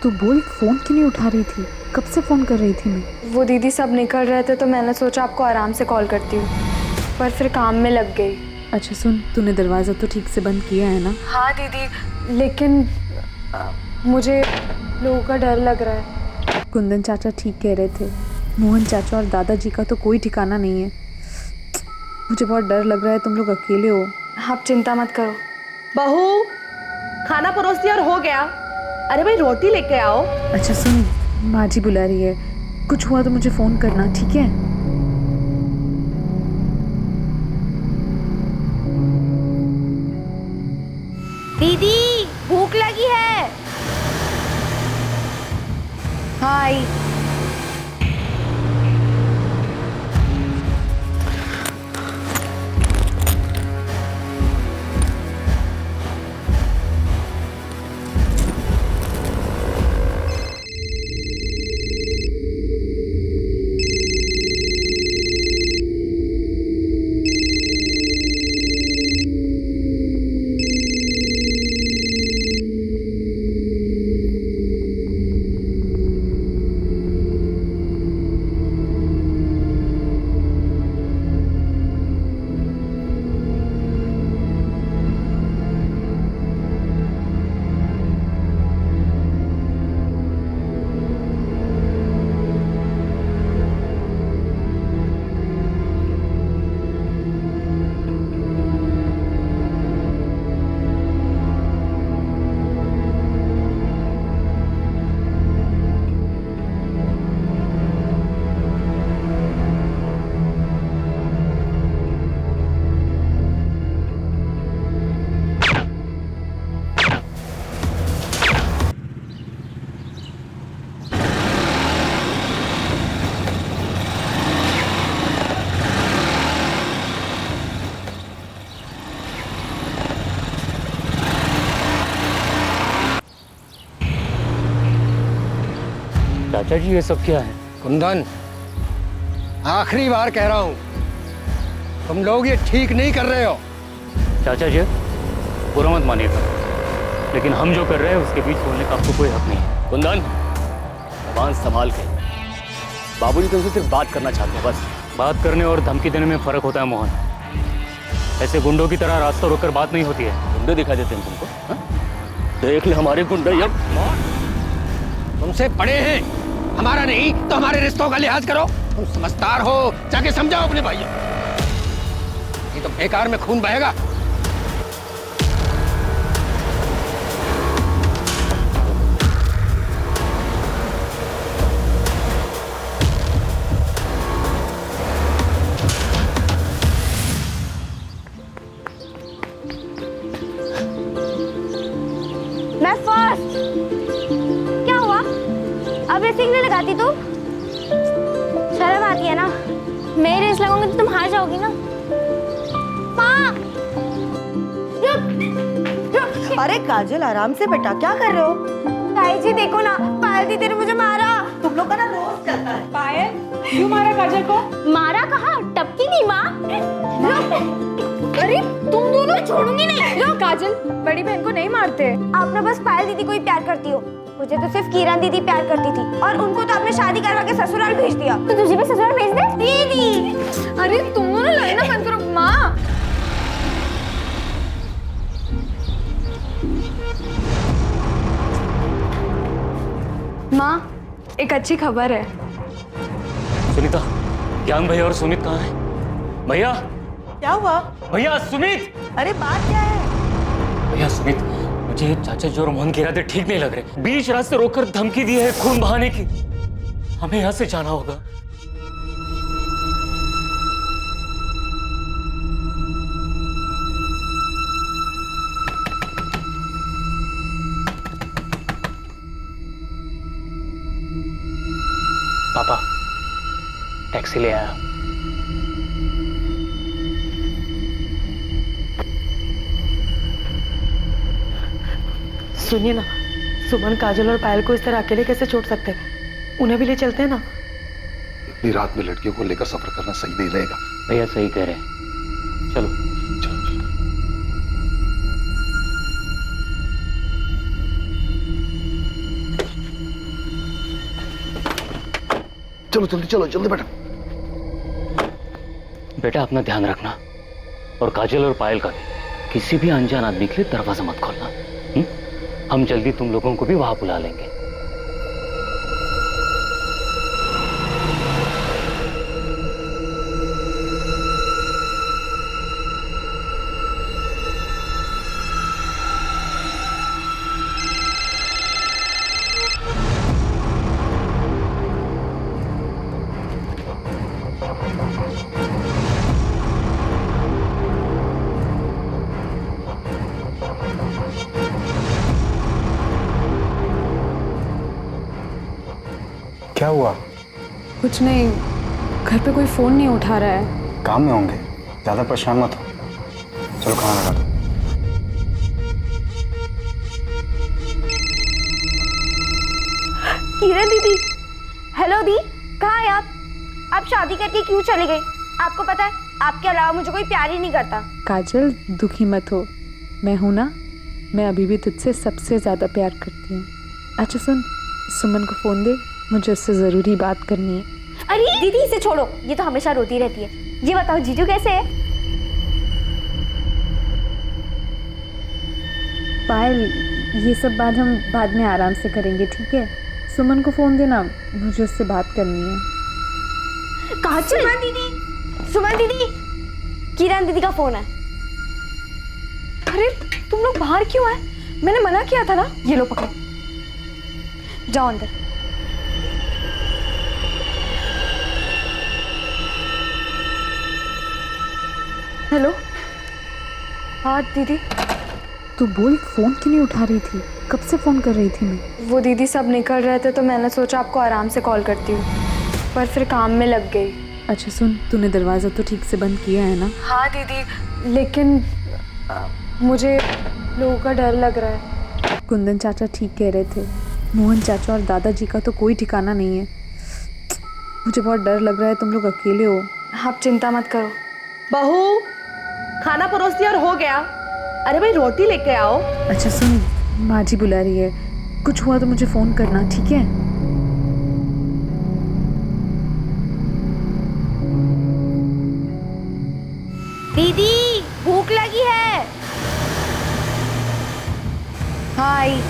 तो बोल, फोन क्यों नहीं उठा रही थी? कब से फोन कर रही थी मैं? वो दीदी सब निकल रहे थे तो मैंने सोचा आपको आराम से कॉल करती हूँ, पर फिर काम में लग गई। अच्छा सुन, तूने दरवाज़ा तो ठीक से बंद किया है ना? हाँ दीदी, लेकिन मुझे लोगों का डर लग रहा है। कुंदन चाचा ठीक कह रहे थे, मोहन चाचा और दादाजी का तो कोई ठिकाना नहीं है। मुझे बहुत डर लग रहा है, तुम लोग अकेले हो। आप चिंता मत करो। बहू, खाना परोस दिया और हो गया। अरे भाई रोटी लेके आओ। अच्छा सुन, माँ जी बुला रही है, कुछ हुआ तो मुझे फ़ोन करना, ठीक है? दीदी भूख लगी है। हाय। चाचा जी ये सब क्या है? कुंदन, आखिरी बार कह रहा हूं, तुम लोग ये ठीक नहीं कर रहे हो। चाचा जी बुरा मत मानिएगा, लेकिन हम जो कर रहे हैं उसके बीच बोलने का आपको कोई हक नहीं है। कुंदन, जबान संभाल के। बाबूजी तुमसे सिर्फ बात करना चाहते हैं बस। बात करने और धमकी देने में फर्क होता है मोहन। ऐसे गुंडों की तरह रास्ता रोककर बात नहीं होती है। गुंडे दिखाई देते हैं तुमको? हा? देख ले हमारे गुंडे। अब तुमसे बड़े हैं, हमारा नहीं तो हमारे रिश्तों का लिहाज करो। तुम समझदार हो, जाके समझाओ अपने भाइयों। ये तो बेकार में खून बहेगा। मैं फर्स्ट। क्या हुआ? अब रेसिंग नहीं लगाती तुम? शर्म आती है ना? मैं रेस लगाऊंगी तो तुम हार जाओगी ना। माँ, रुक। अरे काजल, आराम से बेटा, क्या कर रहे हो? ताई जी देखो ना, पायल दीदी ने मुझे मारा। तुम लोग का ना रोज चलता है। पायल, क्यों मारा काजल को? मारा कहाँ? टपकी नहीं माँ। अरे तुम दोनों छोड़ूंगी नहीं। रुक। काजल, बड़ी बहन को नहीं मारते। आप ना बस पायल दीदी को ही प्यार करती हो। मुझे तो सिर्फ किरण दीदी प्यार करती थी और उनको तो आपने शादी करवा के ससुराल भेज दिया। तो तुझे भी ससुराल भेज दे दीदी। अरे तुम दोनों लड़ना बंद करो। माँ, माँ, एक अच्छी खबर है। सुनीता, ज्ञान भैया और सुमित कहाँ है? भैया, क्या हुआ? भैया सुमित। अरे बात क्या है? भैया सुमित, मुझे चाचा जी और मोहन के इरादे ठीक नहीं लग रहे। बीच रास्ते रोककर धमकी दी है खून बहाने की। हमें यहाँ से जाना होगा। पापा, टैक्सी ले आया। सुनिए ना, सुमन, काजल और पायल को इस तरह अकेले कैसे छोड़ सकते हैं? उन्हें भी ले चलते हैं ना। इतनी रात में लड़कियों को लेकर सफर करना सही नहीं रहेगा। भैया सही कह रहे हैं, चलो। चलो। चलो जल्दी चलो, जल्दी बैठो। बेटा अपना ध्यान रखना, और काजल और पायल का भी। किसी भी अनजान आदमी के लिए दरवाजा मत खोलना। हम जल्दी तुम लोगों को भी वहां बुला लेंगे। क्या हुआ? कुछ नहीं, घर पे कोई फ़ोन नहीं उठा रहा है। काम में होंगे, ज़्यादा परेशान मत हो। चलो खाना लगा दो। किरण दीदी, हेलो दी, कहाँ है आप? आप शादी करके क्यों चले गए? आपको पता है आपके अलावा मुझे कोई प्यार ही नहीं करता। काजल दुखी मत हो, मैं हूं ना, मैं अभी भी तुझसे सबसे ज़्यादा प्यार करती हूँ। अच्छा सुन, सुमन को फ़ोन दे, मुझे उससे ज़रूरी बात करनी है। अरे दीदी इसे छोड़ो, ये तो हमेशा रोती रहती है। ये बताओ जीजू कैसे है? पायल, ये सब बात हम बाद में आराम से करेंगे, ठीक है? सुमन को फ़ोन देना, मुझे उससे बात करनी है। काजल, सुमन दीदी, किरण दीदी का फ़ोन है। अरे तुम लोग बाहर क्यों आए? मैंने मना किया था ना। ये लो पकड़ो, जाओ अंदर। हेलो, हाँ दीदी। तू बोल, फ़ोन क्यों नहीं उठा रही थी? कब से फ़ोन कर रही थी मैं? वो दीदी सब निकल रहे थे तो मैंने सोचा आपको आराम से कॉल करती हूँ, पर फिर काम में लग गई। अच्छा सुन, तूने दरवाज़ा तो ठीक से बंद किया है ना? हाँ दीदी, लेकिन मुझे लोगों का डर लग रहा है। कुंदन चाचा ठीक कह रहे थे, मोहन चाचा और दादाजी का तो कोई ठिकाना नहीं है। मुझे बहुत डर लग रहा है, तुम लोग अकेले हो। आप चिंता मत करो। बहू, खाना परोस दिया और हो गया। अरे भाई रोटी लेके आओ। अच्छा सुन, माँ जी बुला रही है, कुछ हुआ तो मुझे फ़ोन करना, ठीक है? दीदी भूख लगी है। हाय।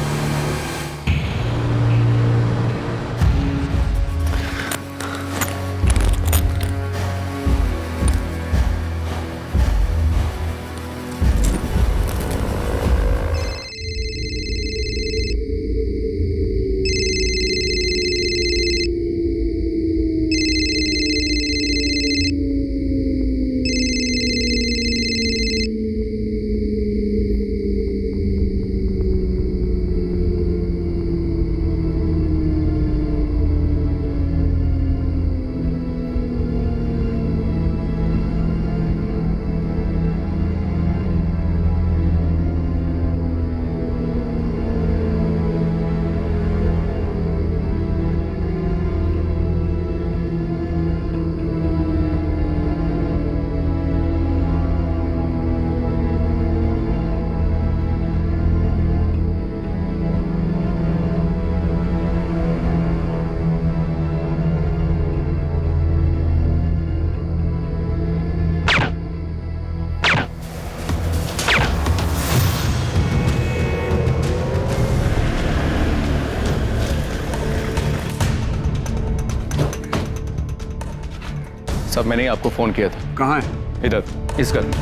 सब मैंने ही आपको फोन किया था। कहाँ है? इधर, इस घर में।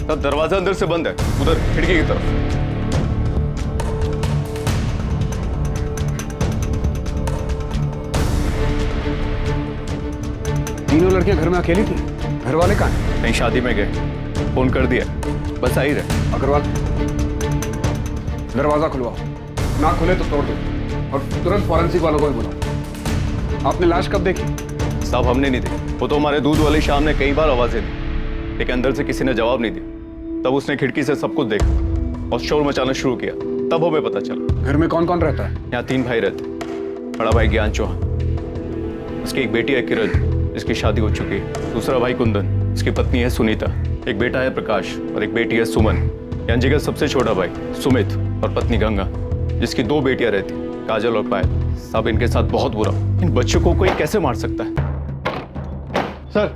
तब दरवाजा अंदर से बंद है, उधर खिड़की की तरफ। तीनों लड़कियां घर में अकेली थी? घर वाले कहाँ हैं? नहीं, शादी में गए, फोन कर दिया, बस आ ही रहे। अग्रवाल, दरवाजा खुलवाओ, ना खुले तो तोड़ दो, और तुरंत फॉरेंसिक वालों को भी बुलाओ। आपने लाश कब देखी? साहब हमने नहीं देखी, वो तो हमारे दूध वाली शाम ने कई बार आवाजें दी, लेकिन अंदर से किसी ने जवाब नहीं दिया। तब उसने खिड़की से सब कुछ देखा और शोर मचाना शुरू किया, तब हमें पता चला। घर में कौन कौन रहता है? यहाँ 3 भाई रहते, बड़ा भाई ज्ञान चौहान, उसकी एक बेटी है किरण, जिसकी शादी हो चुकी है। दूसरा भाई कुंदन, उसकी पत्नी है सुनीता, एक बेटा है प्रकाश और एक बेटी है सुमन। यांजी का सबसे छोटा भाई सुमित और पत्नी गंगा, जिसकी 2 बेटियां रहती, काजल और पायल। साहब इनके साथ बहुत बुरा, इन बच्चों को कोई कैसे मार सकता है? सर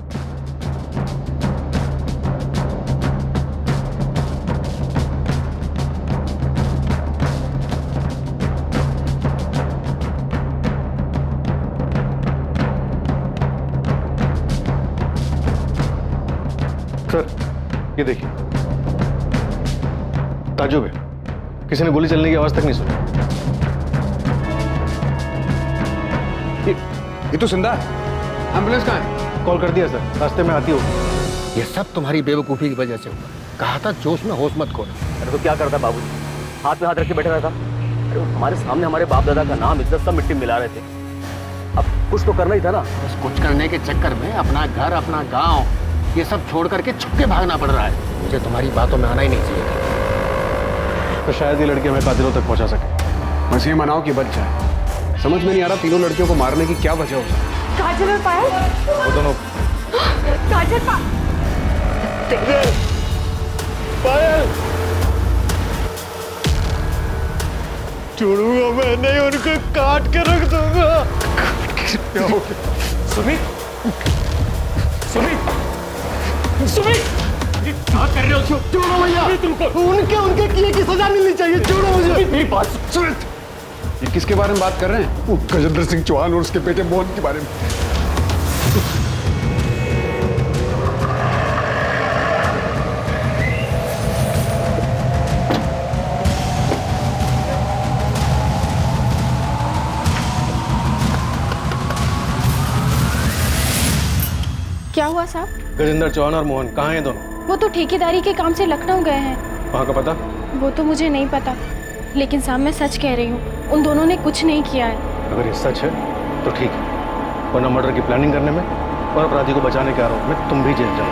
सर ये देखिए, ताजुब है, किसी ने गोली चलने की आवाज तक नहीं सुनी। ये तो जिंदा है। एम्बुलेंस कहाँ है? कॉल कर दिया सर, रास्ते में आती होगी। ये सब तुम्हारी बेवकूफी की वजह से हुआ। कहा था जोश में होश मत खोना। अरे तो क्या करता बाबूजी, हाथ में हाथ रख के बैठा रहता। अरे हमारे सामने हमारे बाप दादा का नाम इज्जत सब मिट्टी में मिला रहे थे। अब कुछ तो करना ही था ना। बस कुछ करने के चक्कर में अपना घर, अपना गांव, ये सब छोड़ करके छुप के भागना पड़ रहा है। मुझे तुम्हारी बातों में आना ही नहीं चाहिए। तो शायद ये लड़के हमें कातिलों तक पहुंचा सके। बस ये मनाओ कि बच जाए। समझ में नहीं आ रहा तीनों लड़कियों को मारने की क्या वजह हो सकती है। काजल और पायल, वो दोनों काजल पायल छोड़ूंगा मैं नहीं, उनको काट के रख दूंगा। क्या हो गया? सुमित, सुमित, सुमित, क्या कर रहे हो? छोड़ो भैया, तुमको उनके किए की सजा मिलनी चाहिए। छोड़ो मुझे। मेरी बात सुन। ये किसके बारे में बात कर रहे हैं? वो गजेंद्र सिंह चौहान और उसके बेटे मोहन के बारे में। क्या हुआ साहब? गजेंद्र चौहान और मोहन कहाँ हैं दोनों? वो तो ठेकेदारी के काम से लखनऊ गए हैं। वहाँ का पता? वो तो मुझे नहीं पता, लेकिन साहब मैं सच कह रही हूँ, उन दोनों ने कुछ नहीं किया है। अगर ये सच है तो ठीक है, वरना मर्डर की प्लानिंग करने में और अपराधी को बचाने के आरोप में तुम भी जेल जाओ।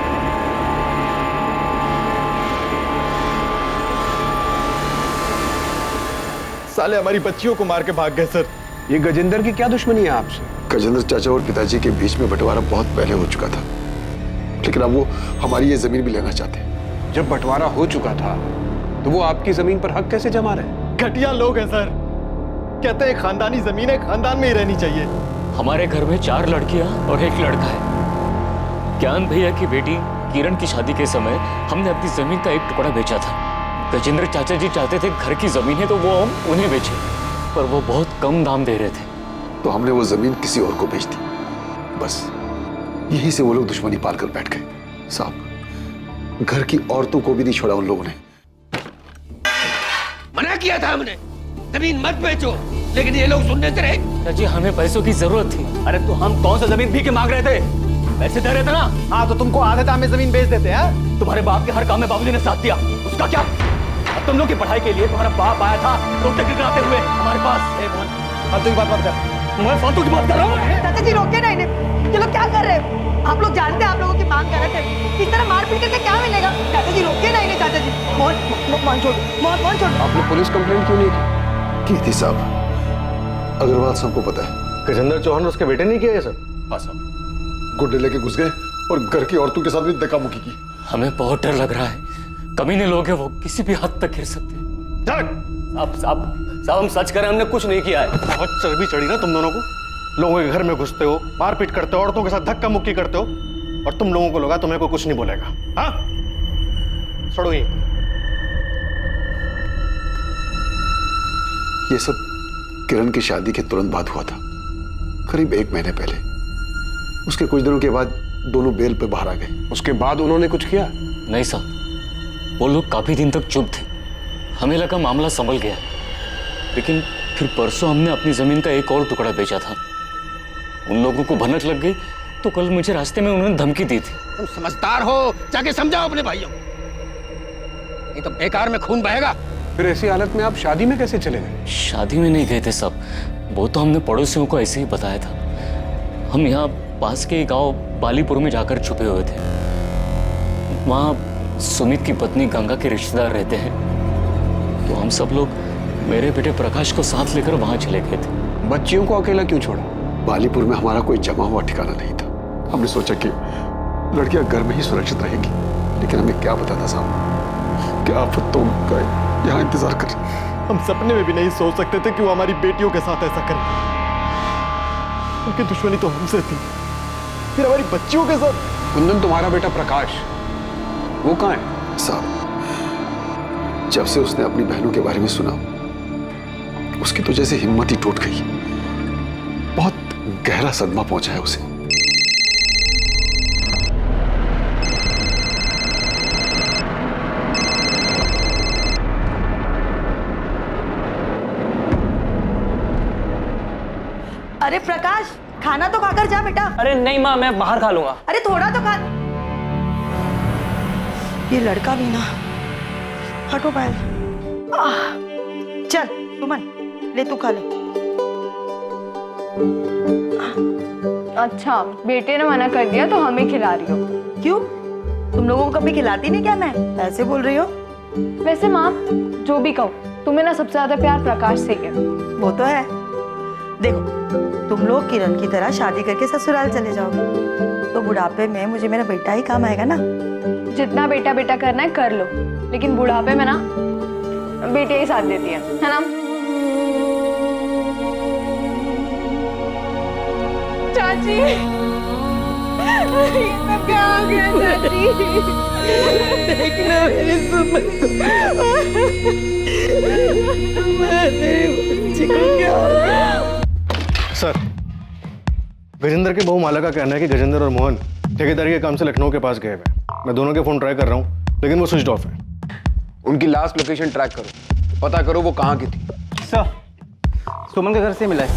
साले हमारी बच्चियों को मार के भाग गए सर। ये गजेंद्र की क्या दुश्मनी है आपसे? गजेंद्र चाचा और पिताजी के बीच में बंटवारा बहुत पहले हो चुका था, लेकिन अब वो हमारी ये जमीन भी लेना चाहते हैं। जब बंटवारा हो चुका था तो वो आपकी जमीन पर हक कैसे जमा रहे? घटिया लोग हैं सर, कहते हैं खानदानी जमीन है, खानदान में ही रहनी चाहिए। हमारे घर में 4 लड़कियां और 1 लड़का है। ज्ञान भैया की बेटी किरण की शादी के समय हमने अपनी जमीन का 1 टुकड़ा बेचा था। गजेंद्र चाचा जी चाहते थे घर की जमीन है तो वो हम उन्हें बेचे, पर वो बहुत कम दाम दे रहे थे, तो हमने वो जमीन किसी और को बेच दी। बस यही से वो लोग दुश्मनी पाल कर बैठ गए। साहब, घर की औरतों को भी नहीं छोड़ा उन लोगों ने। मना किया था हमने, जमीन मत बेचो, लेकिन ये लोग सुनने से रहे। चाची हमें पैसों की जरूरत थी। अरे तो हम कौन सा जमीन भीख के मांग रहे थे? पैसे दे रहे थे ना। हाँ तो तुमको आधे दाम में जमीन बेच देते हैं। तुम्हारे बाप के हर काम में बाबूजी ने साथ दिया, उसका क्या? अब तुम लोग की पढ़ाई के लिए तुम्हारा बाप आया था रोते गिड़गिड़ाते हुए हमारे पास। ए मोहन, फालतू की बात मत कर। मैं फालतू की बात कर रहा हूँ। चाचा जी रोके ना इन्हें, ये लोग क्या कर रहे हैं? आप लोग जानते हैं आप लोगों की मांग कर रहे थे, इस तरह मारपीट करके क्या मिलेगा? चाचा जी रोके ना इन्हें। चाचा जी मोहन छोड़, मोहन छोड़। आपने पुलिस कंप्लेंट क्यों नहीं की थी साहब, अग्रवाल सबको पता है। गजेंद्र चौहान और उसके बेटे नहीं किया ये सब? हाँ साहब, गुड्डे लेके घुस गए और घर की औरतों के साथ भी धक्का-मुक्की की। हमें बहुत डर लग रहा है, कमीने लोग हैं वो, किसी भी हद तक गिर सकते हैं। साहब हम सच करें, हमने कुछ नहीं किया है। बहुत चर्बी चढ़ी ना तुम दोनों को। लोगों के घर में घुसते हो, मारपीट करते हो, औरतों के साथ धक्का मुक्की करते हो, और तुम लोगों को लगा तुम्हें कोई कुछ नहीं बोलेगा। हाँ छोड़ो ये। ये सब किरण की शादी के तुरंत बाद हुआ था, करीब 1 महीने पहले। उसके कुछ दिनों के बाद दोनों बेल पे बाहर आ गए। उसके बाद उन्होंने कुछ किया? नहीं साहब, वो लोग काफी दिन तक चुप थे। हमें लगा मामला संभल गया, लेकिन फिर परसों हमने अपनी जमीन का 1 और टुकड़ा बेचा था। उन लोगों को भनक लग गई तो कल मुझे रास्ते में उन्होंने धमकी दी थी। तुम समझदार हो, जाके समझाओ अपने भाइयों, नहीं तो बेकार में खून बहेगा। फिर ऐसी हालत में आप शादी में कैसे चले गए? शादी में नहीं गए थे सब, वो तो हमने पड़ोसियों को ऐसे ही बताया था। हम यहाँ पास के गांव बालीपुर में जाकर छुपे हुए थे। वहाँ सुमित की पत्नी गंगा के रिश्तेदार रहते हैं, तो हम सब लोग मेरे बेटे प्रकाश को साथ लेकर वहाँ चले गए थे। बच्चियों को अकेला क्यों छोड़ा? बालीपुर में हमारा कोई जमा हुआ ठिकाना नहीं था। हमने सोचा कि लड़कियां घर में ही सुरक्षित रहेंगी, लेकिन हमें क्या पता था साहब, क्या आफत तो उनका यहाँ इंतजार कर। हम सपने में भी नहीं सोच सकते थे कि वो हमारी बेटियों के साथ ऐसा करे। उनकी दुश्मनी तो हमसे थी, फिर हमारी बच्चियों के साथ। कुंदन तुम्हारा बेटा प्रकाश वो कहाँ है? साहब, जब से उसने अपनी बहनों के बारे में सुना, उसकी तो जैसे हिम्मत ही टूट गई। बहुत गहरा सदमा पहुंचा है उसे। अरे प्रकाश, खाना तो खाकर जा बेटा। अरे नहीं माँ, मैं बाहर खा लूंगा। अरे थोड़ा तो खा। ये लड़का भी ना, हटो पायल। चल सुमन, ले तू खा ले। अच्छा, बेटे ने मना कर दिया तो हमें खिला रही हो? क्यों, तुम लोगों को कभी खिलाती नहीं क्या? मैं ऐसे बोल रही हो? वैसे माँ, जो भी कहो, तुम्हें ना सबसे ज्यादा प्यार प्रकाश से है। वो तो है। देखो, तुम लोग किरण की तरह शादी करके ससुराल चले जाओगे तो बुढ़ापे में मुझे मेरा बेटा ही काम आएगा ना। जितना बेटा बेटा करना है कर लो, लेकिन बुढ़ापे में ना बेटे ही साथ देती है ना? चाची, क्या हो गया चाची? देखना मेरी सुमन मेरे बच्चे को क्या हो गया? सर, गजेंद्र के बहू माला का कहना है कि गजेंद्र और मोहन ठेकेदारी के काम से लखनऊ के पास गए हुए। मैं दोनों के फोन ट्राई कर रहा हूँ, लेकिन वो स्विच ऑफ है। उनकी लास्ट लोकेशन ट्रैक करो, पता करो वो कहाँ की थी। सर, सुमन के घर से मिला है।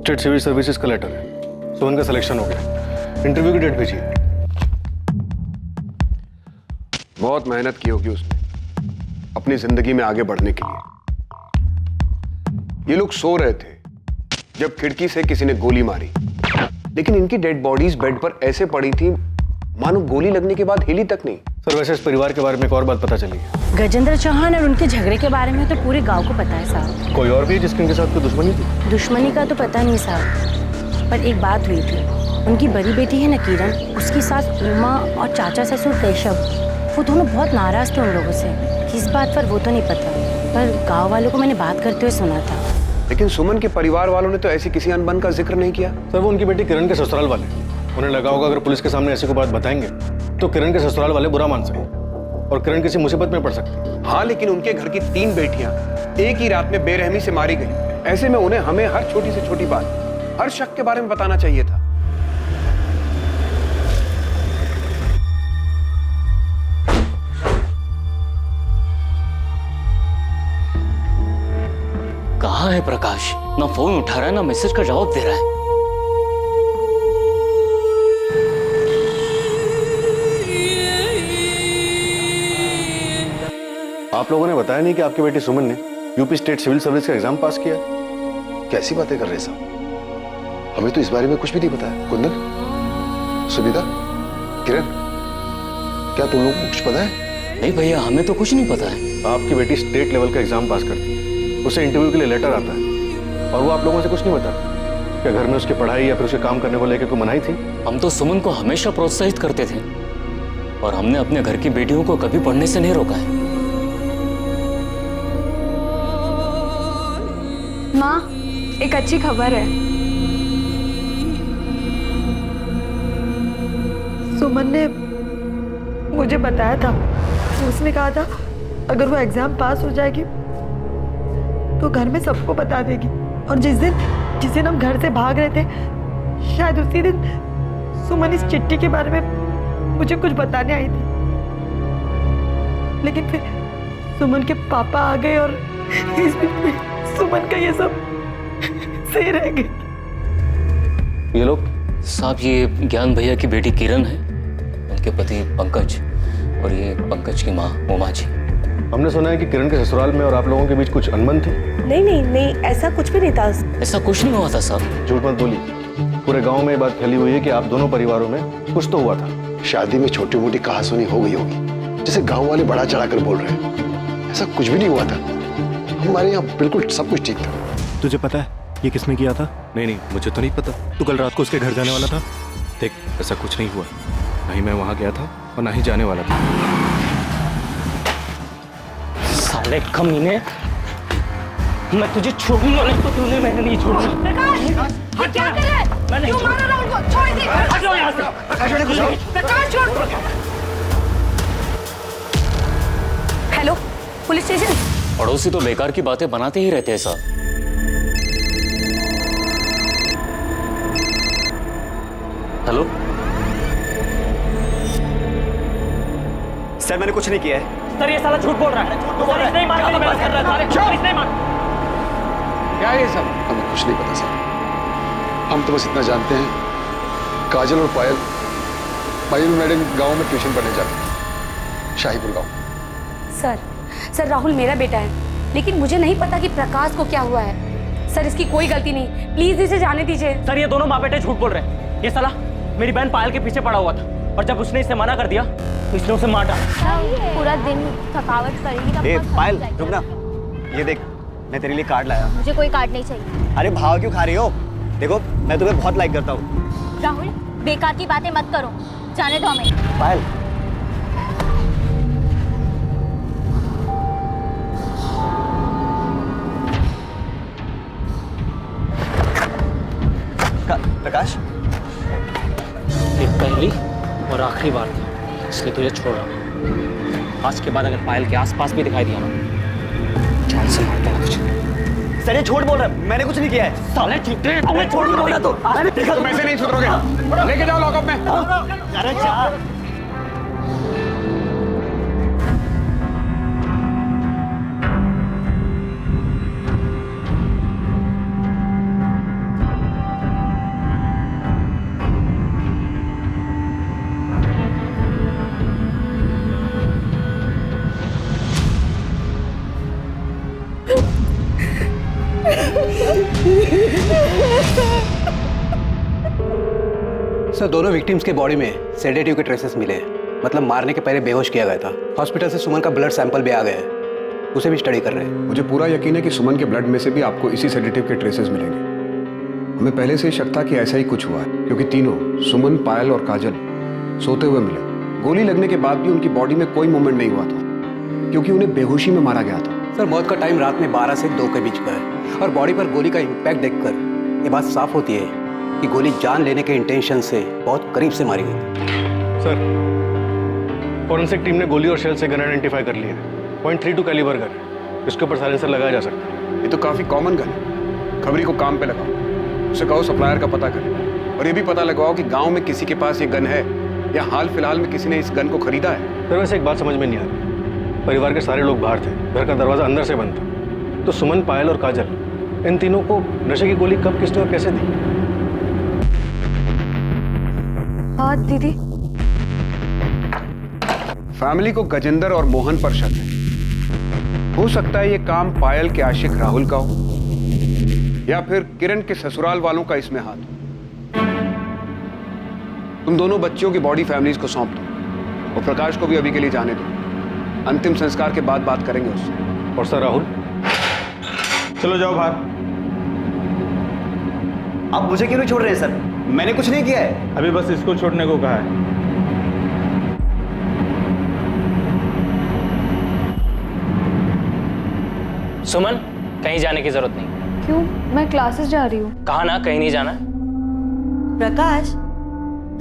स्टेट सिविल सर्विसेज का लेटर है। सुमन का सिलेक्शन हो गया, इंटरव्यू की डेट भेजिए। बहुत मेहनत की होगी उसने अपनी जिंदगी में आगे बढ़ने के लिए। ये लोग सो रहे थे जब खिड़की से किसी ने गोली मारी, लेकिन इनकी डेड बॉडीज बेड पर ऐसे पड़ी थी मानो गोली लगने के बाद हिली तक नहीं। सर, वैसे इस परिवार के बारे में एक और बात पता चली है। गजेंद्र चौहान और उनके झगड़े के बारे में तो पूरे गांव को पता है साहब। कोई और भी है जिसके इनके साथ कोई दुश्मनी थी? दुश्मनी का तो पता नहीं साहब, पर एक बात हुई थी। उनकी बड़ी बेटी है ना किरण, उसकी सास उमा और चाचा ससुर केशव, वो दोनों बहुत नाराज थे उन लोगों से। किस बात पर वो तो नहीं पता, पर गांव वालों को मैंने बात करते हुए सुना था। लेकिन सुमन के परिवार वालों ने तो ऐसी किसी अनबन का जिक्र नहीं किया। सर, वो उनकी बेटी किरण के ससुराल वाले, उन्हें लगा होगा अगर पुलिस के सामने ऐसी कोई बात बताएंगे तो किरण के ससुराल वाले बुरा मान सकते और किरण किसी मुसीबत में पड़ सकती। हाँ, लेकिन उनके घर की 3 बेटियां एक ही रात में बेरहमी से मारी गई। ऐसे में उन्हें हमें हर छोटी से छोटी बात, हर शक के बारे में बताना चाहिए था। कहाँ है प्रकाश? ना फोन उठा रहा है, ना मैसेज का जवाब दे रहा है। आप लोगों ने बताया नहीं कि आपकी बेटी सुमन ने यूपी स्टेट सिविल सर्विस का एग्जाम पास किया? कैसी बातें कर रहे हैं साहब, हमें तो इस बारे में कुछ भी नहीं पता है। कुंदन, सुनीता, किरण, क्या तुम लोगों को कुछ पता है? नहीं भैया, हमें तो कुछ नहीं पता है। आपकी बेटी स्टेट लेवल का एग्जाम पास करती है, उसे इंटरव्यू के लिए लेटर आता है और वो आप लोगों से कुछ नहीं बताती। क्या घर में उसकी पढ़ाई या फिर उसके काम करने को लेकर कोई मनाही थी? हम तो सुमन को हमेशा प्रोत्साहित करते थे और हमने अपने घर की बेटियों को कभी पढ़ने से नहीं रोका है। माँ, एक अच्छी खबर है। सुमन ने मुझे बताया था, उसने कहा था अगर वो एग्जाम पास हो जाएगी तो घर में सबको बता देगी। और जिस दिन हम घर से भाग रहे थे, शायद उसी दिन सुमन इस चिट्ठी के बारे में मुझे कुछ बताने आई थी। लेकिन फिर सुमन के पापा आ गए और इस बीच में सुमन का ये सब सही रह गया। ये लोग साहब, ये ज्ञान भैया की बेटी किरण है, उनके पति पंकज और ये पंकज की माँ उमा जी। हमने सुना है कि किरण के ससुराल में और आप लोगों के बीच कुछ अनबन थी। नहीं, ऐसा कुछ भी नहीं था। ऐसा कुछ नहीं हुआ था साहब। झूठ मत बोलिए, पूरे गांव में ये बात फैली हुई है कि आप दोनों परिवारों में कुछ तो हुआ था। शादी में छोटी मोटी कहासुनी हो गई होगी, जैसे गांव वाले बढ़ा चढ़ाकर बोल रहे हैं। ऐसा कुछ भी नहीं हुआ था, हमारे यहाँ बिल्कुल सब कुछ ठीक था। तुझे पता है ये किसने किया था? नहीं, मुझे तो नहीं पता। तू कल रात को उसके घर जाने वाला था। देख, ऐसा कुछ नहीं हुआ। ना ही मैं वहां गया था और ना ही जाने वाला था। साले कमीने, मैं तुझे छोड़ूंगा नहीं तो तूने मैंने नहीं छोड़ूंगा। प्रकाश, ये क्या कर रहा है? मैं नहीं क्यों मार रहा है उनको? छोड़ दे। हट जाओ यहाँ से। प्रकाश छोड़। Hello, police station. पड़ोसी तो बेकार की बातें बनाते ही रहते हैं साहब। हेलो सर, मैंने कुछ नहीं किया है। सर, ये साला झूठ बोल रहा है। सर, इसने ही मारा, मेरी मदद कर रहा है। सर, इसने ही मारा। क्या है ये सब? हमें कुछ नहीं पता सर। हम तो बस इतना जानते हैं, काजल और पायल मैडम गांव में ट्यूशन पढ़ने जाते हैं, शाहीपुर गांव। सर राहुल मेरा बेटा है, लेकिन मुझे नहीं पता कि प्रकाश को क्या हुआ है। सर, इसकी कोई गलती नहीं, प्लीज इसे जाने दीजिए। सर, ये दोनों माँ बेटे झूठ बोल रहे हैं। ये साला मेरी बहन पायल के पीछे पड़ा हुआ था और जब उसने इसे मना कर दिया तो इसने उसे मार डाला। पूरा दिन थकावट करेगी। ए पायल, रुक ना। ये देख, मैं तेरे लिए कार्ड लाया। मुझे कोई कार्ड नहीं चाहिए। अरे भाव क्यों खा रही हो? देखो, मैं तुम्हें बहुत लाइक करता हूँ। राहुल, बेकार की बातें मत करो, जाने दो हमें। पायल, प्रकाश, ये पहली और आखिरी बार थी, इसलिए तुझे छोड़ रहा हूँ। आज के बाद अगर पायल के आसपास भी दिखाई दिया ना, जान से मारता हूँ तुझे। सर, ये झूठ बोल रहा है, मैंने कुछ नहीं किया है। साले झूठे, तूने झूठ बोला तो मैंने देखा। तुम ऐसे नहीं सुधरोगे, लेके जाओ लॉकअप में। अरे जा। सर, दोनों विक्टिम्स के बॉडी में सेडेटिव के ट्रेसेस मिले हैं, मतलब मारने के पहले बेहोश किया गया था। हॉस्पिटल से सुमन का ब्लड सैंपल भी आ गया है, उसे भी स्टडी कर रहे हैं। मुझे पूरा यकीन है कि सुमन के ब्लड में से भी आपको इसी सेडेटिव के ट्रेसेस मिलेंगे। हमें पहले से ही शक था कि ऐसा ही कुछ हुआ है, क्योंकि तीनों सुमन, पायल और काजल सोते हुए मिले। गोली लगने के बाद भी उनकी बॉडी में कोई मूवमेंट नहीं हुआ था, क्योंकि उन्हें बेहोशी में मारा गया था। सर, मौत का टाइम रात में 12 से 2 के बीच का है और बॉडी पर गोली का इम्पैक्ट देखकर ये बात साफ होती है कि गोली जान लेने के इंटेंशन से बहुत करीब से मारी गई। सर, फॉरेंसिक टीम ने गोली और शेल से गन आइडेंटिफाई कर लिया है। .32 कैलिबर गन है, इसके ऊपर साइलेंसर लगाया जा सकता है। ये तो काफी कॉमन गन है। खबरी को काम पे लगाओ, उसे कहो सप्लायर का पता करे और ये भी पता लगाओ कि गांव में किसी के पास ये गन है या हाल फिलहाल में किसी ने इस गन को खरीदा है। सर, वैसे एक बात समझ में नहीं आ रही। परिवार के सारे लोग बाहर थे, घर का दरवाजा अंदर से बंद था, तो सुमन, पायल और काजल, इन तीनों को नशे की गोली कब, किसने और कैसे दी? हाँ दीदी। फैमिली को गजेंद्र और मोहन पर शक है। हो सकता है ये काम पायल के आशिक राहुल का हो या फिर किरण के ससुराल वालों का इसमें हाथ हो। तुम दोनों बच्चियों की बॉडी फैमिलीज को सौंप दो और प्रकाश को भी अभी के लिए जाने दो। अंतिम संस्कार के बाद बात करेंगे उससे। और सर राहुल, चलो जाओ बाहर। आप मुझे क्यों नहीं छोड़ रहे हैं सर? मैंने कुछ नहीं किया है। अभी बस इसको छोड़ने को कहा है। सुमन, कहीं जाने की जरूरत नहीं। क्यों? मैं क्लासेस जा रही हूँ। कहा ना कहीं नहीं जाना। प्रकाश,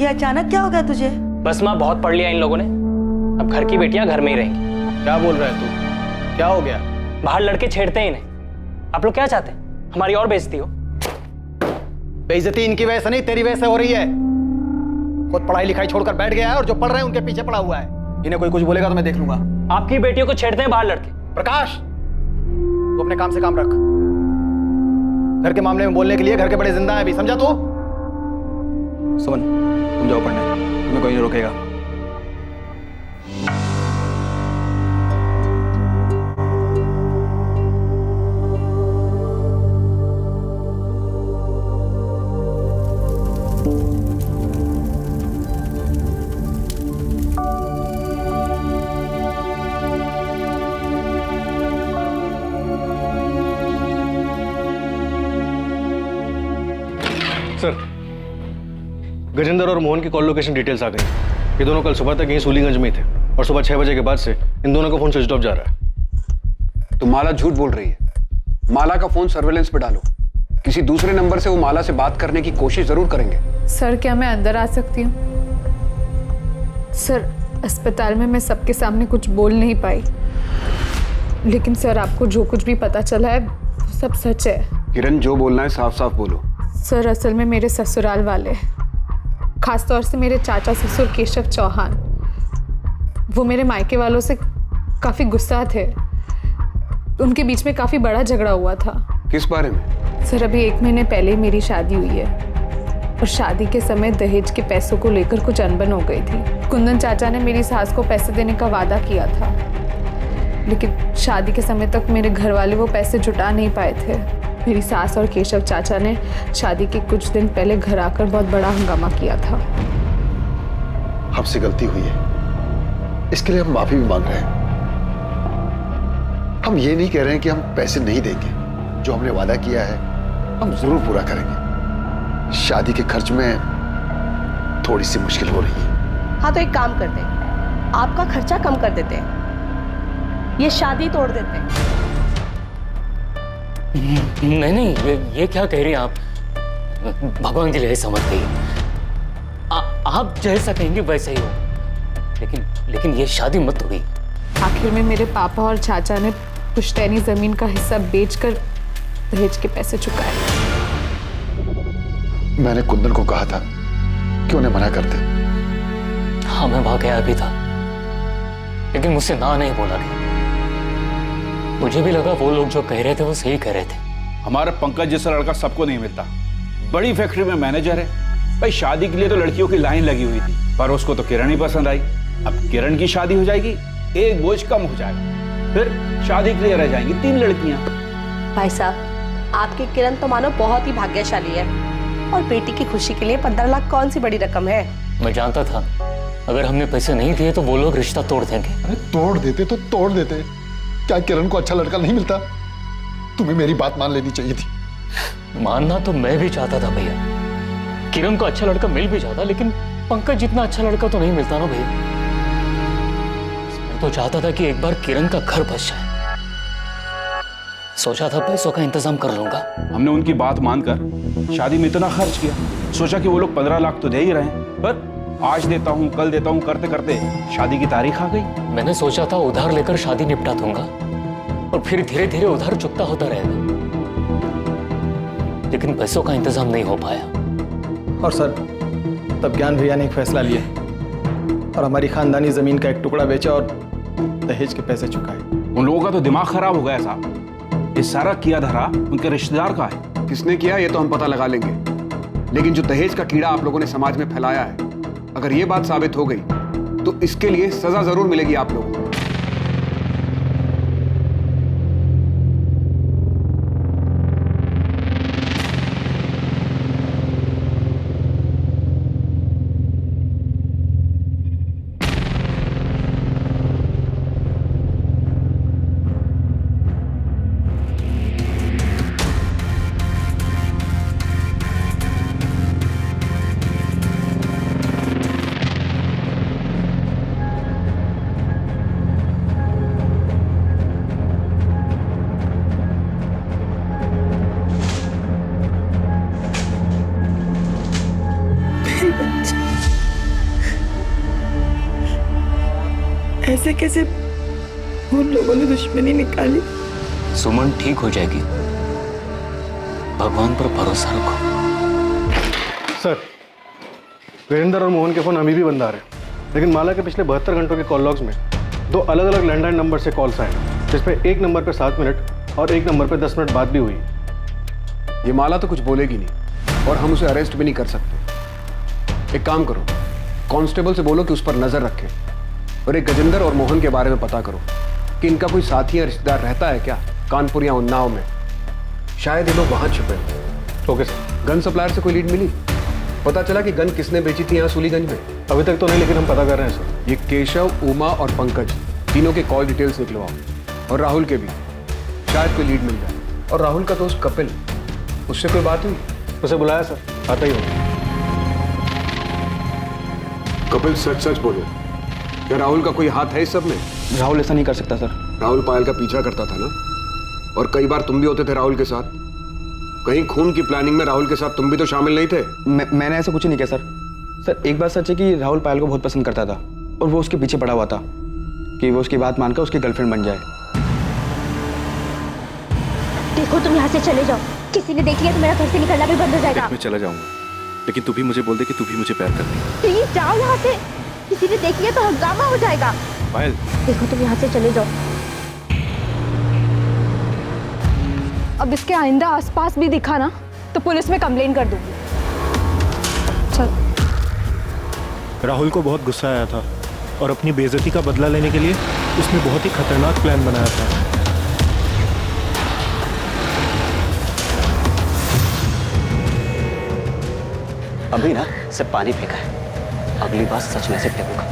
ये अचानक क्या हो गया तुझे? बस माँ, बहुत पढ़ लिया इन लोगों ने, अब घर की बेटियां घर में ही रहेंगी। क्या बोल रहा है तू? क्या हो गया? बाहर लड़के छेड़ते हैं इन्हें। आप लोग क्या चाहते हैं? हमारी और बेइज्जती हो? बेइज्जती इनकी वजह से नहीं, तेरी वजह से हो रही है। खुद पढ़ाई लिखाई छोड़कर बैठ गया है और जो पढ़ रहे हैं उनके पीछे पड़ा हुआ है। इन्हें कोई कुछ बोलेगा तो मैं देख लूंगा। आपकी बेटियों को छेड़ते हैं बाहर लड़के। प्रकाश, तू अपने काम से काम रख। घर के मामले में बोलने के लिए घर के बड़े जिंदा है अभी, समझा तू? सुमन, तुम जाओ पढ़ने, तुम्हें कोई नहीं रोकेगा। सर, गजेंद्र और मोहन की कॉल लोकेशन डिटेल्स आ गई। ये दोनों कल सुबह तक यहीं सूलीगंज में ही थे और सुबह 6 बजे के बाद से इन दोनों का फोन स्विच ऑफ जा रहा है। तो माला झूठ बोल रही है। माला का फोन सर्वेलेंस पे डालो। किसी दूसरे नंबर से वो माला से बात करने की कोशिश जरूर करेंगे। सर क्या मैं अंदर आ सकती हूँ? सर अस्पताल में मैं सबके सामने कुछ बोल नहीं पाई, लेकिन सर आपको जो कुछ भी पता चला है वो सब सच है। किरण, जो बोलना है साफ साफ बोलो। सर असल में मेरे ससुराल वाले, खासतौर से मेरे चाचा ससुर केशव चौहान, वो मेरे मायके वालों से काफ़ी गुस्सा थे। उनके बीच में काफ़ी बड़ा झगड़ा हुआ था। किस बारे में? सर अभी 1 महीने पहले ही मेरी शादी हुई है और शादी के समय दहेज के पैसों को लेकर कुछ अनबन हो गई थी। कुंदन चाचा ने मेरी सास को पैसे देने का वादा किया था, लेकिन शादी के समय तक मेरे घर वाले वो पैसे जुटा नहीं पाए थे। मेरी सास और केशव चाचा ने शादी के कुछ दिन पहले घर आकर बहुत बड़ा हंगामा किया था। हमसे गलती हुई है, इसके लिए हम माफी भी मांग रहे हैं। हम ये नहीं कह रहे हैं कि हम पैसे नहीं देंगे। जो हमने वादा किया है हम जरूर पूरा करेंगे। शादी के खर्च में थोड़ी सी मुश्किल हो रही है। हाँ तो एक काम करते हैं, आपका खर्चा कम कर देते हैं, ये शादी तोड़ देते हैं। नहीं, ये क्या कह रही हैं आप? भगवान के लिए समझ गई। आप जैसा कहेंगे वैसा ही हो, लेकिन ये शादी मत तोड़ी। आखिर में मेरे पापा और चाचा ने पुश्तैनी जमीन का हिस्सा बेचकर दहेज के पैसे चुकाए। मैंने कुंदन को कहा था कि उन्हें मना कर दे। हाँ मैं वहां गया भी था, लेकिन मुझसे ना नहीं बोला गया। मुझे भी लगा वो लोग जो कह रहे थे वो सही कह रहे थे। हमारा पंकज जैसा लड़का सबको नहीं मिलता। बड़ी फैक्ट्री में मैनेजर है भाई। शादी के लिए तो लड़कियों की लाइन लगी हुई थी, पर उसको तो किरण ही पसंद आई। अब किरण की शादी हो जाएगी, एक बोझ कम हो जाएगा, फिर शादी के लिए रह जाएंगी 3 लड़कियां। भाई साहब, आपकी किरण तो मानो बहुत ही भाग्यशाली है, और बेटी की खुशी के लिए 15 लाख कौन सी बड़ी रकम है। मैं जानता था अगर हमने पैसे नहीं दिए तो वो लोग रिश्ता तोड़ देंगे। अरे तोड़ देते तो तोड़ देते, क्या किरण को अच्छा लड़का नहीं मिलता? तुम्हें मेरी बात मान लेनी चाहिए थी। मानना तो मैं भी चाहता था भैया, किरण को अच्छा लड़का मिल भी जाता, लेकिन पंकज जितना अच्छा लड़का तो नहीं मिलता ना भैया। मैं तो चाहता था कि एक बार किरण का घर बस जाए। सोचा था पैसों का इंतजाम कर लूंगा। हमने उनकी बात मानकर शादी में इतना खर्च किया, सोचा कि वो लोग 15 लाख तो दे ही रहे हैं, पर आज देता हूँ कल देता हूँ करते करते शादी की तारीख आ गई। मैंने सोचा था उधार लेकर शादी निपटा दूंगा और फिर धीरे धीरे उधार चुकता होता रहेगा, लेकिन पैसों का इंतजाम नहीं हो पाया। और सर तब ज्ञान भैया ने एक फैसला लिया और हमारी खानदानी जमीन का एक टुकड़ा बेचा और दहेज के पैसे चुकाए। उन लोगों का तो दिमाग खराब हो गया साहब। ये सारा किया धरा उनके रिश्तेदार का है। किसने किया ये तो हम पता लगा लेंगे, लेकिन जो दहेज का कीड़ा आप लोगों ने समाज में फैलाया है, अगर ये बात साबित हो गई तो इसके लिए सजा जरूर मिलेगी आप लोगों को। ऐसे कैसे उन लोगों ने दुश्मनी निकाली? सुमन ठीक हो जाएगी, भगवान पर भरोसा रखो। सर वीरेंद्र और मोहन के फोन अभी भी बंद आ रहे हैं, लेकिन माला के पिछले 72 घंटों के कॉल लॉग्स में 2 अलग अलग लैंडलाइन नंबर से कॉल्स आए, जिसपे एक नंबर पर 7 मिनट और एक नंबर पर 10 मिनट बाद भी हुई। ये माला तो कुछ बोलेगी नहीं और हम उसे अरेस्ट भी नहीं कर सकते। एक काम करो, कांस्टेबल से बोलो कि उस पर नजर रखे और एक गजेंद्र और मोहन के बारे में पता करो कि इनका कोई साथी या रिश्तेदार रहता है क्या कानपुर या उन्नाव में। शायद ये लोग वहां छुपे। Okay sir. गन सप्लायर से कोई लीड मिली? पता चला कि गन किसने बेची थी यहाँ सूलीगंज में? अभी तक तो नहीं, लेकिन हम पता कर रहे हैं सर। ये केशव, उमा और पंकज तीनों के कॉल डिटेल्स निकलवाओ और राहुल के भी, शायद कोई लीड मिल जाए। और राहुल का दोस्त कपिल, उससे कोई बात हुई? उसे बुलाया सर, आता ही हो। कपिल सच सच बोलो, क्या राहुल का कोई हाथ है इस सब में? राहुल ऐसा नहीं कर सकता सर। राहुल पायल का पीछा करता था ना, और कई बार तुम भी होते थे राहुल के साथ। कहीं खून की प्लानिंग में राहुल के साथ तुम भी तो शामिल नहीं थे? मैंने ऐसा कुछ नहीं किया सर। सर एक बात सच है कि राहुल पायल को बहुत पसंद करता था और वो उसके पीछे पड़ा हुआ था कि वो उसकी बात मानकर उसकी गर्लफ्रेंड बन जाए। देखो तुम यहाँ से चले जाओ, किसी ने देख लिया तो मेरा घर से निकलना भी बंद हो जाएगा। मैं चला जाऊंगा, लेकिन तू भी मुझे बोल दे कि तू भी मुझे प्यार करती है। प्लीज जाओ यहाँ से, किसी ने देख लिया तो हंगामा हो जाएगा। पायल, देखो तुम यहाँ से चले जाओ। अब इसके आइंदा आसपास भी दिखा ना तो पुलिस में कंप्लेन कर दूंगी। चल। राहुल को बहुत गुस्सा आया था और अपनी बेइज्जती का बदला लेने के लिए उसने बहुत ही खतरनाक प्लान बनाया था। अभी ना सिर्फ पानी फेंका है, अगली बार सच में से फेंकूंगा।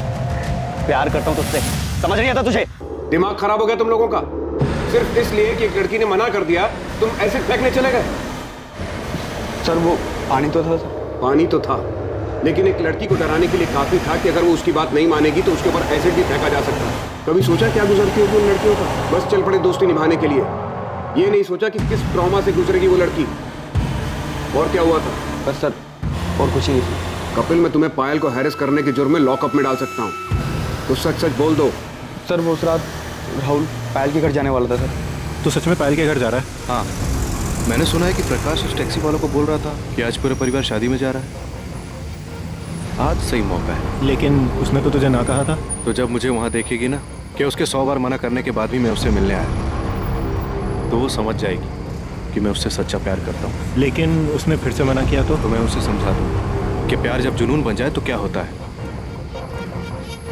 प्यार करता हूं तुझसे, समझ नहीं आता तुझे? दिमाग खराब हो गया तुम लोगों का? सिर्फ इसलिए कि एक लड़की ने मना कर दिया तुम ऐसे फेंकने चले गए? सर वो पानी तो था सर। पानी तो था, लेकिन एक लड़की को डराने के लिए काफी था कि अगर वो उसकी बात नहीं मानेगी तो उसके ऊपर एसिड भी फेंका जा सकता है। कभी सोचा क्या गुजरती होगी उन लड़कियों का? बस चल पड़े दोस्ती निभाने के लिए। ये नहीं सोचा कि किस ट्रॉमा से गुजरेगी वो लड़की। और क्या हुआ था? बस सर और कुछ ही नहीं। कपिल, मैं तुम्हें पायल को हैरेस करने के जुर्म में लॉकअप में डाल सकता हूँ, तो सच सच बोल दो। सर वो उस रात राहुल पायल के घर जाने वाला था सर। तो सच में पायल के घर जा रहा है? हाँ, मैंने सुना है कि प्रकाश उस टैक्सी वालों को बोल रहा था कि आज पूरा परिवार शादी में जा रहा है। आज सही मौका है। लेकिन उसने तो तुझे ना कहा था। तो जब मुझे वहाँ देखेगी ना कि उसके 100 बार मना करने के बाद भी मैं उससे मिलने आया, तो वो समझ जाएगी कि मैं उससे सच्चा प्यार करता हूँ। लेकिन उसने फिर से मना किया तो मैं उसे समझा दूँ कि प्यार जब जुनून बन जाए तो क्या होता है,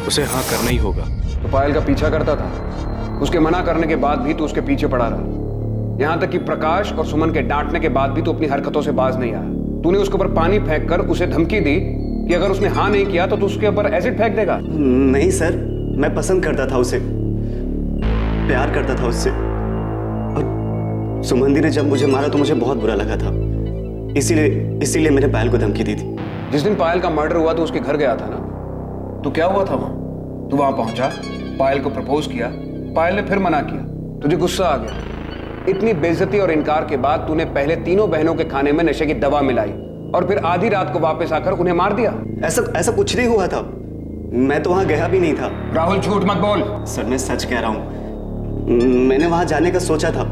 उसे हाँ करना ही होगा। तो पायल का पीछा करता था, उसके मना करने के बाद भी तो उसके पीछे पड़ा रहा। यहाँ तक कि प्रकाश और सुमन के डांटने के बाद भी तो अपनी हरकतों से बाज नहीं आया। तूने उसके ऊपर पानी फेंक कर उसे धमकी दी कि अगर उसने हाँ नहीं किया तो तू उसके ऊपर एसिड फेंक देगा। नहीं सर, मैं पसंद करता था उसे, प्यार करता था उससे, और सुमन दी ने जब मुझे मारा तो मुझे बहुत बुरा लगा था, इसीलिए मैंने पायल को धमकी दी थी। जिस दिन पायल का मर्डर हुआ तो उसके घर गया था ना, तो क्या हुआ था वहां? तू वहां पहुंचा, पायल को प्रपोज किया, पायल ने फिर मना किया, तुझे गुस्सा आ गया। इतनी बेइज्जती और इनकार के बाद तूने पहले तीनों बहनों के खाने में नशे की दवा मिलाई और फिर आधी रात को वापस आकर उन्हें मार दिया। ऐसा कुछ नहीं हुआ था, मैं तो वहां गया भी नहीं था। राहुल झूठ मत बोल। सर मैं सच कह रहा हूँ, मैंने वहां जाने का सोचा था,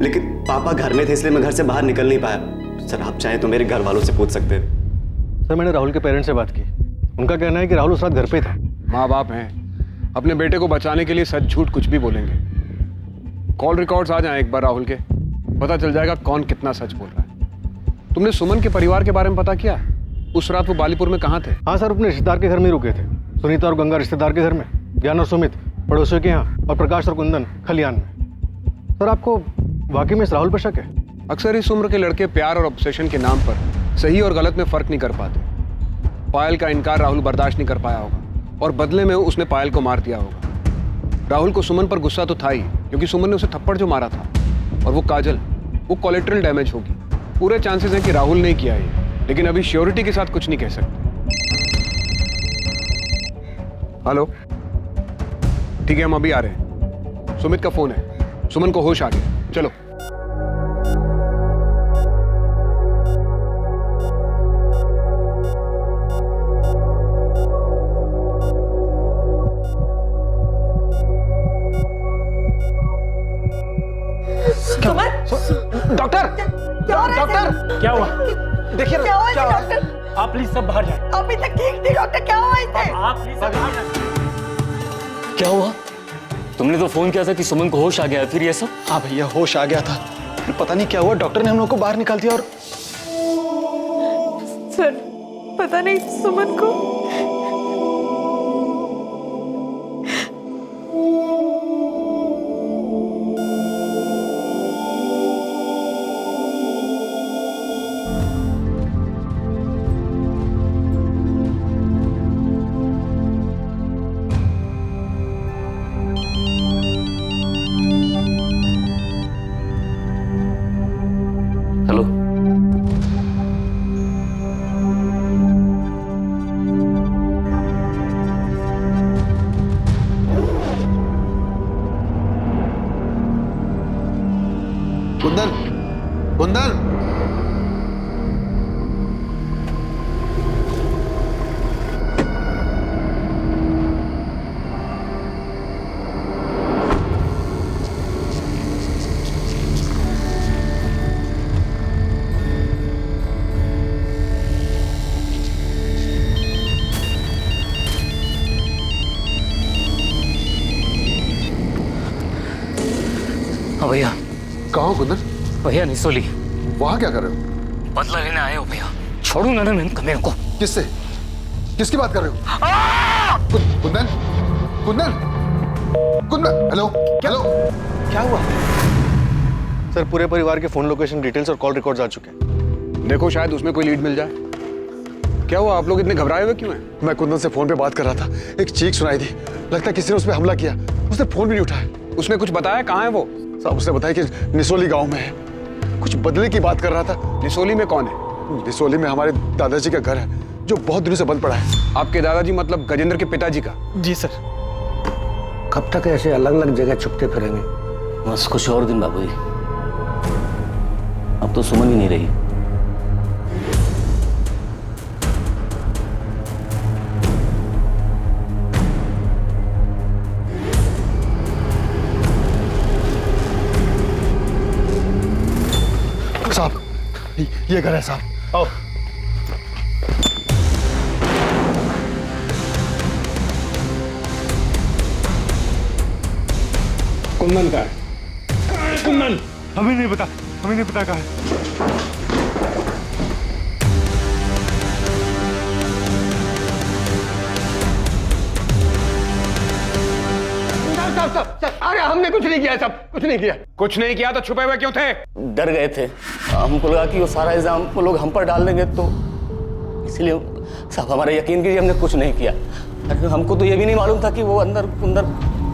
लेकिन पापा घर में थे इसलिए मैं घर से बाहर निकल नहीं पाया। सर आप चाहें तो मेरे घर वालों से पूछ सकते हैं। सर मैंने राहुल के पेरेंट्स से बात की, उनका कहना है कि राहुल उस रात घर पे था। माँ बाप हैं, अपने बेटे को बचाने के लिए सच झूठ कुछ भी बोलेंगे। कॉल रिकॉर्ड्स आ जाएं एक बार राहुल के, पता चल जाएगा कौन कितना सच बोल रहा है। तुमने सुमन के परिवार के बारे में पता किया? उस रात वो बालीपुर में कहाँ थे? हाँ सर, अपने रिश्तेदार के घर में ही रुके थे। सुनीता और गंगा रिश्तेदार के घर में, ज्ञान और सुमित पड़ोसियों के यहाँ, और प्रकाश और कुंदन खलियान में। सर आपको वाकई में इस राहुल पर शक है? अक्सर इस उम्र के लड़के प्यार और ऑब्सेशन के नाम पर सही और गलत में फर्क नहीं कर पाते। पायल का इनकार राहुल बर्दाश्त नहीं कर पाया होगा और बदले में उसने पायल को मार दिया होगा। राहुल को सुमन पर गुस्सा तो था ही, क्योंकि सुमन ने उसे थप्पड़ जो मारा था, और वो काजल, वो कोलेटरल डैमेज होगी। पूरे चांसेस हैं कि राहुल ने किया है, लेकिन अभी श्योरिटी के साथ कुछ नहीं कह सकते। हेलो, ठीक है हम अभी आ रहे हैं। सुमित का फोन है, सुमन को होश आ गया, चलो। डॉक्टर, डॉक्टर क्या हुआ? देखिए क्या हुआ डॉक्टर? आप प्लीज सब बाहर जाए। अभी तक ठीक थी डॉक्टर, क्या हुआ इसे? आप प्लीज सब बाहर जाए। क्या हुआ? तुमने तो फोन किया था कि सुमन को होश आ गया, फिर ये सब? हाँ भैया होश आ गया था, फिर पता नहीं क्या हुआ, डॉक्टर ने हम लोग को बाहर निकाल दिया। और सर पता नहीं सुमन को कुंदन, हाँ भैया। कहाँ हो कुंदन? भैया निसोली। वहाँ क्या कर रहे हो? बदला लेने आए हो भैया। छोड़ू ना इन कमीनों को। किससे? किसकी बात कर रहे हो? कुंदन, कुंदन, कुंदन, हेलो, हेलो, क्या हुआ? सर पूरे परिवार के फोन लोकेशन डिटेल्स और कॉल रिकॉर्ड्स आ चुके हैं। देखो शायद उसमें कोई लीड मिल जाए। क्या हुआ, आप लोग इतने घबराए हुए क्यों हैं? मैं कुंदन से फोन पे बात कर रहा था, एक चीख सुनाई दी, लगता है किसी ने उस पर हमला किया। उसने फोन भी नहीं उठाया। उसने कुछ बताया? कहाँ है वो? साहब उसने बताया कि निसोली गांव में है, कुछ बदले की बात कर रहा था। निसोली में कौन है? निसोली में हमारे दादाजी का घर है जो बहुत दिनों से बंद पड़ा है। आपके दादाजी मतलब गजेंद्र के पिताजी का? जी सर। कब तक ऐसे अलग अलग जगह छुपते फिरेंगे? बस कुछ और दिन बाबूजी, अब तो सुमन ही नहीं रही। साहब ये घर है साहब, आओ। कुंदन का है। कुंदन हमें नहीं पता कहाँ है। अरे हमने कुछ नहीं किया साहब, कुछ नहीं किया। कुछ नहीं किया तो छुपे हुए क्यों थे? डर गए थे, हमको लगा कि वो सारा इल्जाम वो लोग हम पर डाल देंगे, तो इसलिए साहब हमारा यकीन कीजिए हमने कुछ नहीं किया। हमको तो ये भी नहीं मालूम था कि वो अंदर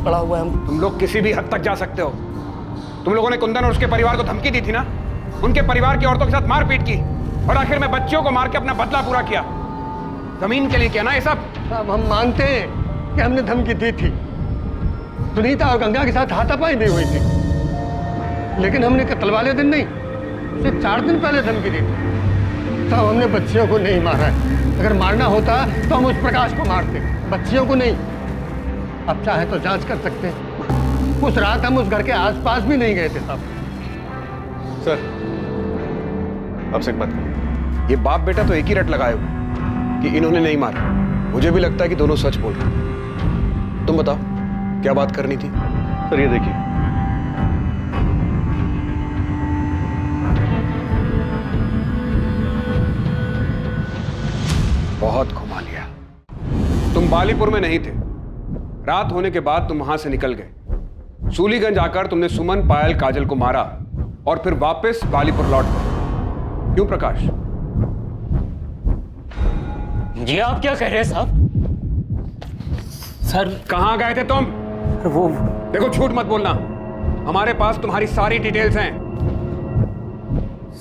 पड़ा हुआ है। तुम लोग किसी भी हद तक जा सकते हो। तुम लोगों ने कुंदन और उसके परिवार को धमकी दी थी ना, उनके परिवार की औरतों के साथ मारपीट की और आखिर में बच्चियों को मार के अपना बदला पूरा किया। जमीन के लिए किया ना ये सब? साहब हम मानते हैं कि हमने धमकी दी थी, सुनीता और गंगा के साथ हाथापाई भी हुई थी, लेकिन हमने कत्ल वाले दिन नहीं, सिर्फ 4 दिन पहले धमकी दी थी। साहब हमने बच्चियों को नहीं मारा है, अगर मारना होता तो हम उस प्रकाश को मारते, बच्चियों को नहीं। अब चाहे तो जांच कर सकते हैं, उस रात हम उस घर के आसपास भी नहीं गए थे साहब। सर आपसे एक बात करूं। ये बाप बेटा तो एक ही रट लगाए हुए कि इन्होंने नहीं मारा। मुझे भी लगता है कि दोनों सच बोल रहे। तुम बताओ क्या बात करनी थी? सर ये देखिए, बहुत घुमा लिया। तुम बालीपुर में नहीं थे, रात होने के बाद तुम वहां से निकल गए। सूलीगंज आकर तुमने सुमन, पायल, काजल को मारा और फिर वापस बालीपुर लौट गए। क्यों प्रकाश? जी आप क्या कह रहे हैं साहब? सर कहां गए थे तुम? वो देखो झूठ मत बोलना, हमारे पास तुम्हारी सारी डिटेल्स हैं।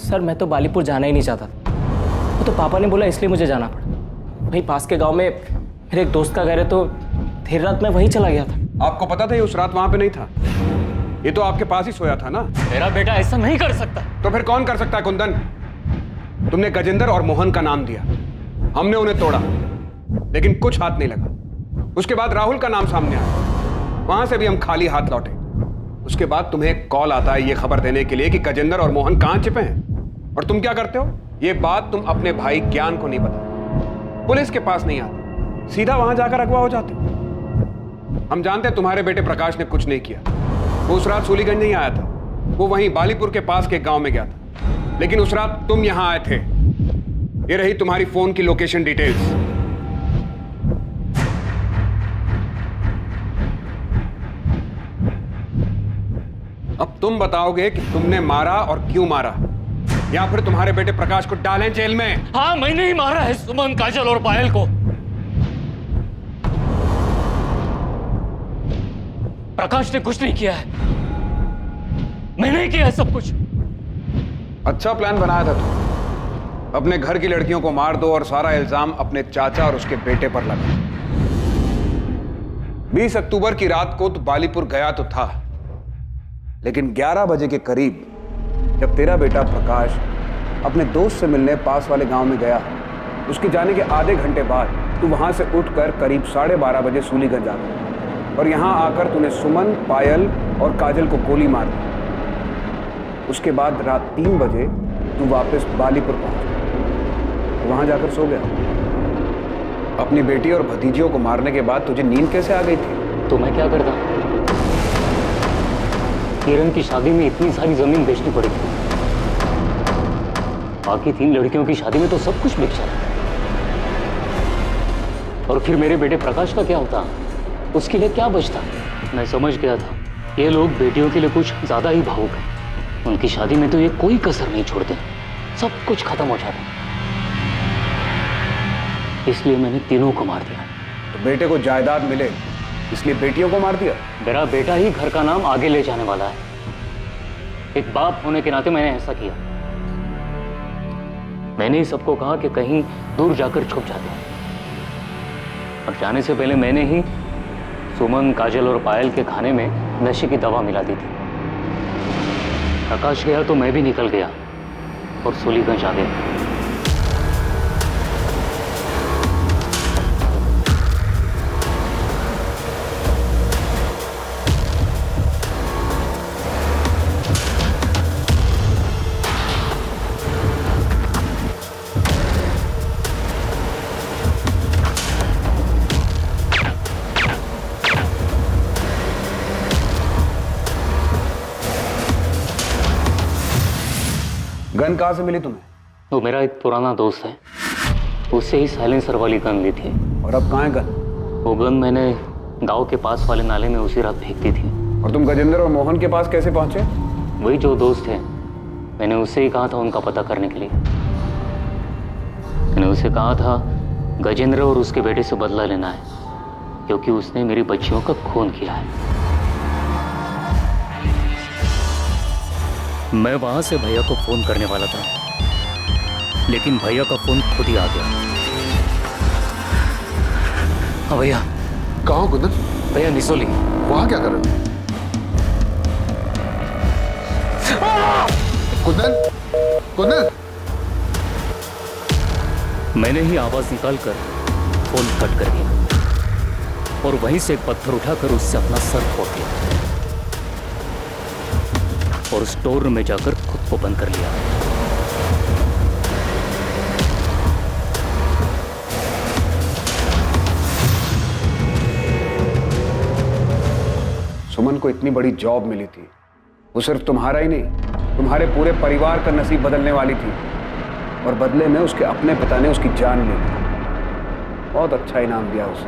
सर मैं तो बालीपुर जाना ही नहीं चाहता, वो तो पापा ने बोला इसलिए मुझे जाना पड़ा। वही पास के गांव में मेरे एक दोस्त का घर है, तो देर रात मैं वहीं चला गया था। आपको पता था ये उस रात वहां पे नहीं था? ये तो आपके पास ही सोया था ना? मेरा बेटा ऐसा नहीं कर सकता। तो फिर कौन कर सकता है कुंदन? तुमने गजेंद्र और मोहन का नाम दिया, हमने उन्हें तोड़ा, लेकिन कुछ हाथ नहीं लगा। उसके बाद राहुल का नाम सामने आया, वहां से भी हम खाली हाथ लौटे। उसके बाद तुम्हें कॉल आता है ये खबर देने के लिए कि गजेंद्र और मोहन कहां छिपे हैं, और तुम क्या करते हो? ये बात तुम अपने भाई ज्ञान को नहीं बताते, पुलिस के पास नहीं आते, सीधा वहां जाकर अगवा हो जाते। हम जानते हैं तुम्हारे बेटे प्रकाश ने कुछ नहीं किया, वो उस रात सूलीगंज नहीं आया था, वो वहीं बालीपुर के पास के गांव में गया था। लेकिन उस रात तुम यहां आए थे। ये रही तुम्हारी फोन की लोकेशन डिटेल्स। अब तुम बताओगे कि तुमने मारा और क्यों मारा, या फिर तुम्हारे बेटे प्रकाश को डालें जेल में? हाँ मैंने ही मारा है सुमन, काजल और पायल को। प्रकाश ने कुछ नहीं किया है, मैंने ही किया है सब कुछ। अच्छा प्लान बनाया था तुम, अपने घर की लड़कियों को मार दो और सारा इल्जाम अपने चाचा और उसके बेटे पर लगा। 20 अक्टूबर की रात को तो बालीपुर गया तो था, लेकिन 11 बजे के करीब जब तेरा बेटा प्रकाश अपने दोस्त से मिलने पास वाले गांव में गया, उसके जाने के आधे घंटे बाद तू वहां से उठकर करीब 12:30 बजे सूलीगंज आ गया और यहां आकर तूने सुमन, पायल और काजल को गोली मार दी। उसके बाद रात 3 बजे तू वापस बालीपुर पहुंच, वहां जाकर सो गया। अपनी बेटी और भतीजियों को मारने के बाद तुझे नींद कैसे आ गई थी? तो मैं क्या करता? किरण की शादी में इतनी सारी जमीन बेचनी पड़ी थी, बाकी 3 लड़कियों की शादी में तो सब कुछ बिक जाता। और फिर मेरे बेटे प्रकाश का क्या होता? उसके लिए क्या बचता? मैं समझ गया था ये लोग बेटियों के लिए कुछ ज्यादा ही भावुक हैं। उनकी शादी में तो ये कोई कसर नहीं छोड़ते, सब कुछ खत्म हो जाता। इसलिए मैंने तीनों को मार दिया। तो बेटे को जायदाद मिले इसलिए बेटियों को मार दिया? मेरा बेटा ही घर का नाम आगे ले जाने वाला है। एक बाप होने के नाते मैंने ऐसा किया। मैंने ही सबको कहा कि कहीं दूर जाकर छुप जाते हैं, और जाने से पहले मैंने ही सुमन, काजल और पायल के खाने में नशे की दवा मिला दी थी। प्रकाश गया तो मैं भी निकल गया और सूलीगंज आ गया। गन कहाँ से मिली तुम्हें? वो मेरा एक पुराना दोस्त है, उससे ही साइलेंसर वाली गन ली थी। और अब कहाँ है गन? वो गन मैंने गांव के पास वाले नाले में उसी रात फेंक दी थी। और तुम गजेंद्र और मोहन के पास कैसे पहुंचे? वही जो दोस्त थे, मैंने उससे ही कहा था उनका पता करने के लिए। मैंने उसे कहा था गजेंद्र और उसके बेटे से बदला लेना है, क्योंकि उसने मेरी बच्चियों का खून किया है। मैं वहां से भैया को फोन करने वाला था, लेकिन भैया का फोन खुद ही आ गया। हाँ भैया। कहाँ हो कुंदन? भैया निसोली। वहां क्या कर रहे हो? कुंदन, कुंदन! मैंने ही आवाज निकालकर फोन कट कर दिया और वहीं से एक पत्थर उठाकर उससे अपना सर फोड़ दिया और स्टोर रूम में जाकर खुद को बंद कर लिया। सुमन को इतनी बड़ी जॉब मिली थी, वो सिर्फ तुम्हारा ही नहीं, तुम्हारे पूरे परिवार का नसीब बदलने वाली थी, और बदले में उसके अपने पिता ने उसकी जान ले ली। बहुत अच्छा इनाम दिया उसे।